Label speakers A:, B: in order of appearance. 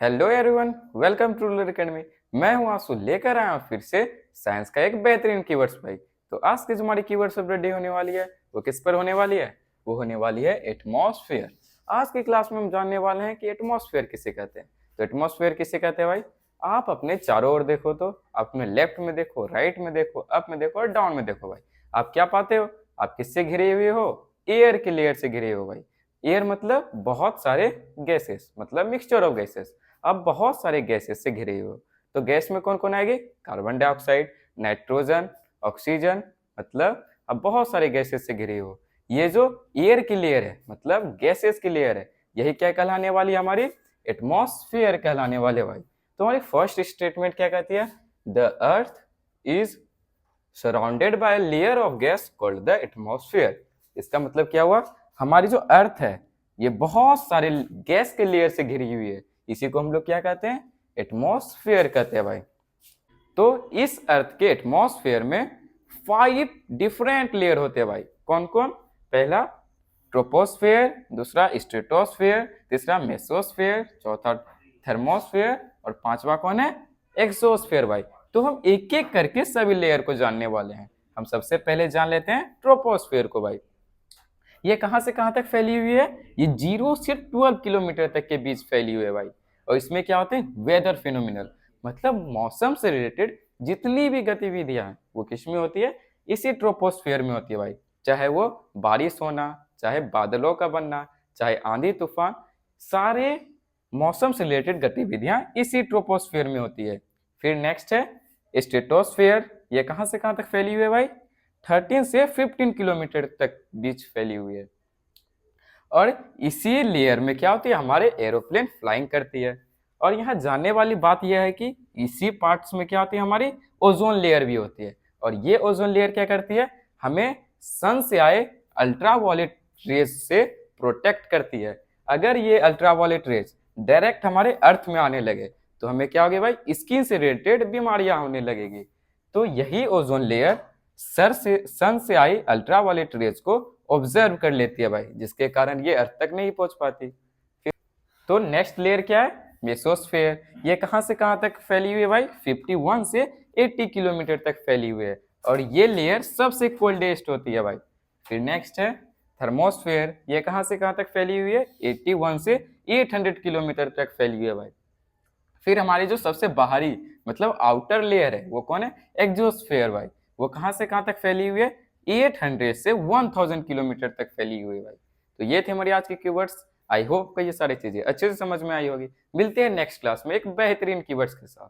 A: Hello everyone, welcome to rural academy. मैं हूं आंसू, लेकर आया हूं फिर से साइंस का एक बेहतरीन कीवर्ड्स भाई। तो आज की जो हमारी कीवर्ड्स ऑफ द डे होने वाली है वो किस पर होने वाली है? वो होने वाली है एटमॉस्फेयर। आज की क्लास में हम जानने वाले हैं कि एटमॉस्फेयर किसे कहते हैं। तो एटमॉस्फेयर किसे कहते हैं भाई? आप अपने चारों ओर देखो, तो अपने लेफ्ट में देखो, राइट में देखो, अप में देखो और डाउन में देखो भाई। आप क्या पाते हो? आप किससे घिरे हुए हो? एयर के लेयर से घिरे हो भाई। एयर मतलब बहुत सारे गैसेस, मतलब मिक्सचर ऑफ गैसेस। अब बहुत सारे गैसेस से घिरे हो, तो गैस में कौन कौन आएंगे? कार्बन डाइऑक्साइड, नाइट्रोजन, ऑक्सीजन, मतलब अब बहुत सारे गैसेस से घिरे हो। ये जो एयर की लेयर है, मतलब गैसेस की लेयर है, यही क्या कहलाने वाली है? हमारी एटमॉस्फेयर कहलाने वाले भाई। तो हमारी फर्स्ट स्टेटमेंट क्या कहती है? The earth is surrounded by layer of gas called the atmosphere. इसका मतलब क्या हुआ? हमारी जो अर्थ है ये बहुत सारे गैस के लेयर से घिरी हुई है, इसी को हम लोग क्या कहते हैं? एटमॉस्फेयर कहते हैं भाई। तो इस अर्थ के एटमॉस्फेयर में 5 डिफरेंट लेयर होते हैं भाई। कौन कौन? पहला ट्रोपोस्फेयर, दूसरा स्ट्रेटोस्फेयर, तीसरा मेसोस्फेयर, चौथा थर्मोस्फेयर और पांचवा कौन है? एक्सोस्फेयर भाई। तो हम एक एक करके सभी लेयर को जानने वाले हैं। हम सबसे पहले जान लेते हैं ट्रोपोस्फेयर को भाई। ये कहां से कहां तक फैली हुई है? ये 0 से 12 किलोमीटर तक के बीच फैली हुई है भाई। और इसमें क्या होते हैं? वेदर फिनोमिनल, मतलब मौसम से रिलेटेड जितनी भी गतिविधियां हैं वो किस में होती है? इसी ट्रोपोस्फेयर में होती है भाई। चाहे वो बारिश होना, चाहे बादलों का बनना, चाहे आंधी तूफान, सारे मौसम से रिलेटेड गतिविधियां इसी ट्रोपोस्फेयर में होती है। फिर नेक्स्ट है स्ट्रेटोस्फेयर। ये कहां से कहां तक फैली हुई है भाई? 13 से 15 किलोमीटर तक बीच फैली हुई है। और इसी लेयर में क्या होती है? हमारे एरोप्लेन फ्लाइंग करती है। और यहाँ जानने वाली बात यह है कि इसी पार्ट्स में क्या होती है? हमारी ओजोन लेयर भी होती है। और ये ओजोन लेयर क्या करती है? हमें सन से आए अल्ट्रावायलेट रेज से प्रोटेक्ट करती है। अगर ये अल्ट्रावायलेट रेज डायरेक्ट हमारे अर्थ में आने लगे तो हमें क्या होगी भाई? स्किन से रिलेटेड बीमारियां होने लगेगी। तो यही ओजोन लेयर सन से आई अल्ट्रावायलेट रेज को ऑब्जर्व कर लेती है भाई, जिसके कारण ये अर्थ तक नहीं पहुंच पाती। तो नेक्स्ट लेयर क्या है? मेसोस्फेयर। ये कहां से कहां तक फैली हुई है भाई? 51 से 80 किलोमीटर तक फैली हुई है। और ये लेयर सबसे कोल्डेस्ट होती है भाई। फिर नेक्स्ट है थर्मोस्फेयर। ये कहां से कहां तक फैली हुई है? 81 से 800 किलोमीटर तक फैली हुई है भाई। फिर हमारी जो सबसे बाहरी, मतलब आउटर लेयर है, वो कौन है? एक्सोस्फेयर भाई। वो कहां से कहां तक फैली हुई है? 800 से 1000 किलोमीटर तक फैली हुई है भाई। तो ये थे हमारी आज की कीवर्ड्स। आई होप कि ये सारी चीजें अच्छे से समझ में आई होगी। मिलते हैं नेक्स्ट क्लास में एक बेहतरीन कीवर्ड्स के साथ।